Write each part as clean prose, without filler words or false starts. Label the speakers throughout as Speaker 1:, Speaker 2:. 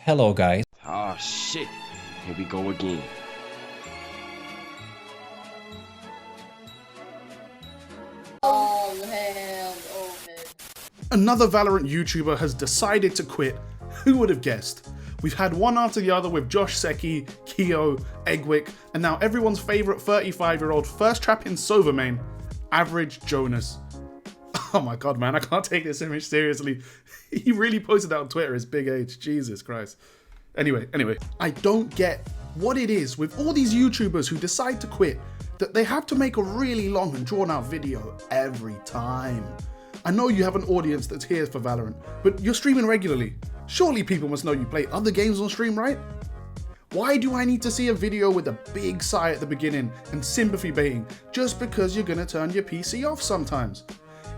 Speaker 1: Hello guys.
Speaker 2: Ah, shit. Here we go again.
Speaker 3: All hands open.
Speaker 4: Another Valorant YouTuber has decided to quit. Who would have guessed? We've had one after the other with Josh Secchi, Keo, Eggwick, and now everyone's favourite 35-year-old first trap in Sova main, Average Jonas. Oh my god, man, I can't take this image seriously. He really posted that on Twitter, his big age. Jesus Christ. Anyway, I don't get what it is with all these YouTubers who decide to quit, that they have to make a really long and drawn out video every time. I know you have an audience that's here for Valorant, but you're streaming regularly. Surely people must know you play other games on stream, right? Why do I need to see a video with a big sigh at the beginning and sympathy baiting just because you're gonna turn your PC off sometimes?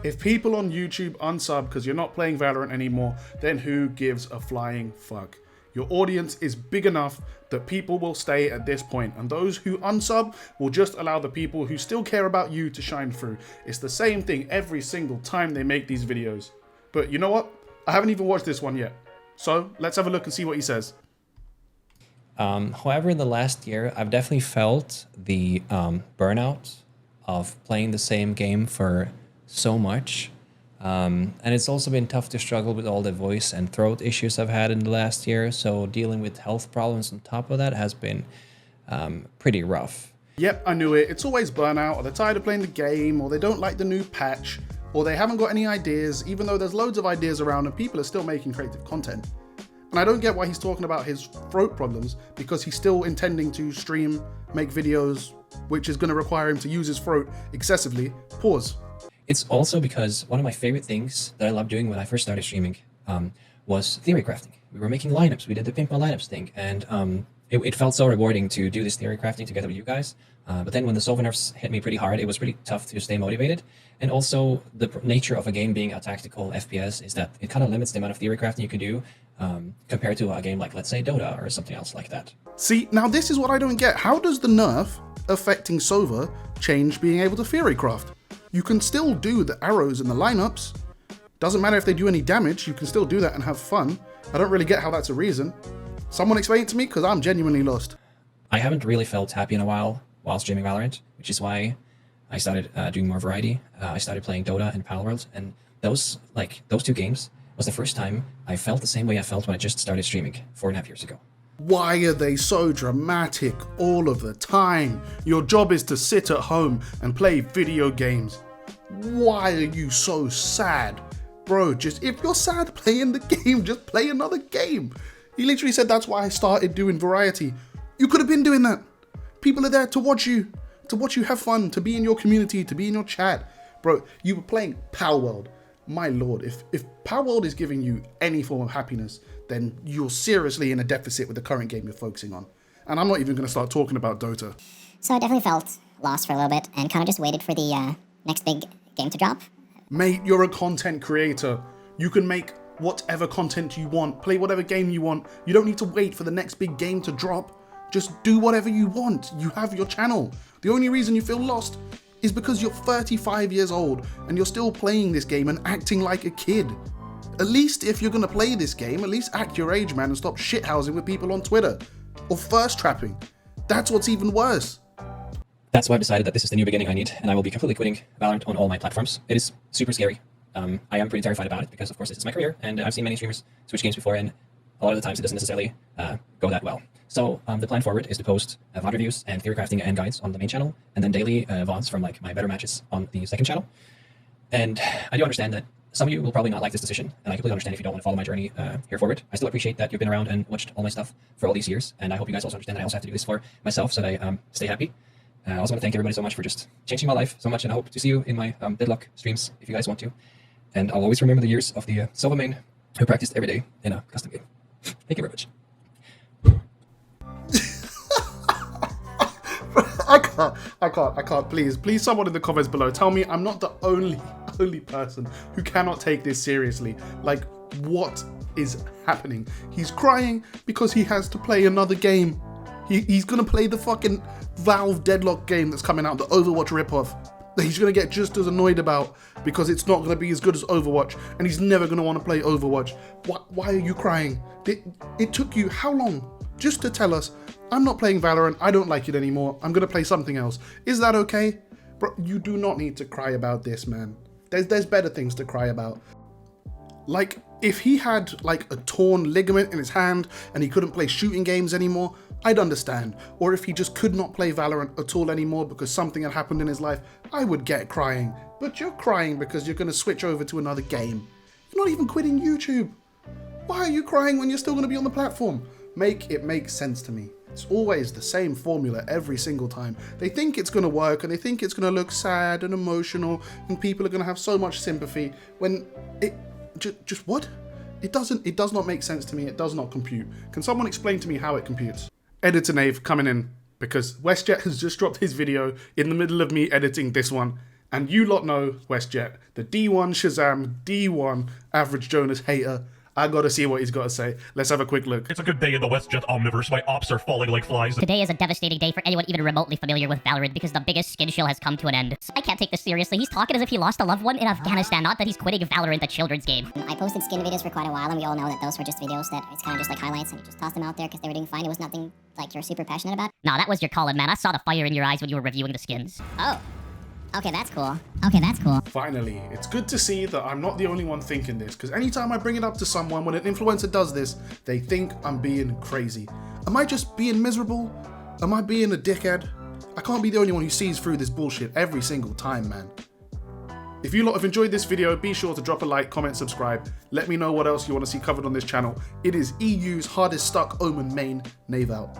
Speaker 4: If people on YouTube unsub because you're not playing Valorant anymore, then who gives a flying fuck? Your audience is big enough that people will stay at this point, and those who unsub will just allow the people who still care about you to shine through. It's the same thing every single time they make these videos. But you know what? I haven't even watched this one yet. So let's have a look and see what he says.
Speaker 1: However, in the last year, I've definitely felt the burnout of playing the same game for so much. And it's also been tough to struggle with all the voice and throat issues I've had in the last year. So dealing with health problems on top of that has been pretty rough.
Speaker 4: Yep, I knew it. It's always burnout, or they're tired of playing the game, or they don't like the new patch, or they haven't got any ideas, even though there's loads of ideas around and people are still making creative content. And I don't get why he's talking about his throat problems, because he's still intending to stream, make videos, which is going to require him to use his throat excessively. Pause.
Speaker 1: It's also because one of my favorite things that I loved doing when I first started streaming was theory crafting. We were making lineups. We did the Pimp My Lineups thing, and it felt so rewarding to do this theory crafting together with you guys. But then when the Sova nerfs hit me pretty hard, it was pretty tough to stay motivated. And also, the nature of a game being a tactical FPS is that it kind of limits the amount of theory crafting you can do compared to a game like, let's say, Dota or something else like that.
Speaker 4: See, now this is what I don't get. How does the nerf affecting Sova change being able to theory craft? You can still do the arrows and the lineups. Doesn't matter if they do any damage, you can still do that and have fun. I don't really get how that's a reason. Someone explain it to me, because I'm genuinely lost.
Speaker 1: I haven't really felt happy in a while streaming Valorant, which is why I started doing more variety. I started playing Dota and Palworld, and those two games was the first time I felt the same way I felt when I just started streaming 4.5 years ago.
Speaker 4: Why are they so dramatic all of the time? Your job is to sit at home and play video games. Why are you so sad? Bro, just if you're sad playing the game, just play another game. He literally said that's why I started doing variety. You could have been doing that. People are there to watch you have fun, to be in your community, to be in your chat. Bro, you were playing Palworld. My lord, if Palworld is giving you any form of happiness, then you're seriously in a deficit with the current game you're focusing on. And I'm not even going to start talking about Dota.
Speaker 5: So I definitely felt lost for a little bit and kind of just waited for the next big game to drop.
Speaker 4: Mate, you're a content creator. You can make whatever content you want, play whatever game you want. You don't need to wait for the next big game to drop. Just do whatever you want. You have your channel. The only reason you feel lost is because you're 35 years old and you're still playing this game and acting like a kid. At least if you're gonna play this game, at least act your age, man, and stop shithousing with people on Twitter. Or first trapping. That's what's even worse.
Speaker 1: That's why I've decided that this is the new beginning I need, and I will be completely quitting Valorant on all my platforms. It is super scary. I am pretty terrified about it because, of course, this is my career, and I've seen many streamers switch games before, and a lot of the times it doesn't necessarily go that well. So the plan forward is to post VOD reviews and theory crafting and guides on the main channel, and then daily VODs from like my better matches on the second channel. And I do understand that some of you will probably not like this decision, and I completely understand if you don't want to follow my journey here forward. I still appreciate that you've been around and watched all my stuff for all these years, and I hope you guys also understand that I also have to do this for myself so that I stay happy. I also want to thank everybody so much for just changing my life so much, and I hope to see you in my Deadlock streams if you guys want to. And I'll always remember the years of the Sova main who practiced every day in a custom game. Thank you very much.
Speaker 4: I can't. Please, someone in the comments below, tell me I'm not the only person who cannot take this seriously. Like, what is happening? He's crying because he has to play another game. He's gonna play the fucking Valve Deadlock game that's coming out, the Overwatch ripoff, that he's gonna get just as annoyed about because it's not gonna be as good as Overwatch, and he's never gonna want to play Overwatch. Why are you crying? It took you how long just to tell us, I'm not playing Valorant, I don't like it anymore, I'm gonna play something else. Is that okay? Bro, you do not need to cry about this, man. There's better things to cry about. Like, if he had like a torn ligament in his hand and he couldn't play shooting games anymore, I'd understand. Or if he just could not play Valorant at all anymore because something had happened in his life, I would get crying. But you're crying because you're gonna switch over to another game. You're not even quitting YouTube. Why are you crying when you're still gonna be on the platform? Make it make sense to me. It's always the same formula every single time. They think it's gonna work and they think it's gonna look sad and emotional and people are gonna have so much sympathy when it just what? It does not make sense to me. It does not compute. Can someone explain to me how it computes? Editor Nave coming in because WestJet has just dropped his video in the middle of me editing this one. And you lot know WestJet, the D1 Shazam, D1 average Jonas hater. I gotta see what he's got to say. Let's have a quick look.
Speaker 6: It's a good day in the WestJet omniverse. My ops are falling like flies.
Speaker 7: Today is a devastating day for anyone even remotely familiar with Valorant because the biggest skin shill has come to an end. I can't take this seriously. He's talking as if he lost a loved one in Afghanistan, not that he's quitting Valorant, the children's game.
Speaker 5: I posted skin videos for quite a while, and we all know that those were just videos that it's kind of just like highlights, and you just tossed them out there because they were doing fine. It was nothing like you're super passionate about.
Speaker 7: Nah, that was your calling, man. I saw the fire in your eyes when you were reviewing the skins.
Speaker 5: Oh. Okay, that's cool. Okay, that's cool.
Speaker 4: Finally, it's good to see that I'm not the only one thinking this, because anytime I bring it up to someone, when an influencer does this, they think I'm being crazy. Am I just being miserable? Am I being a dickhead? I can't be the only one who sees through this bullshit every single time, man. If you lot have enjoyed this video, be sure to drop a like, comment, subscribe. Let me know what else you want to see covered on this channel. It is EU's hardest stuck Omen main, Nave out.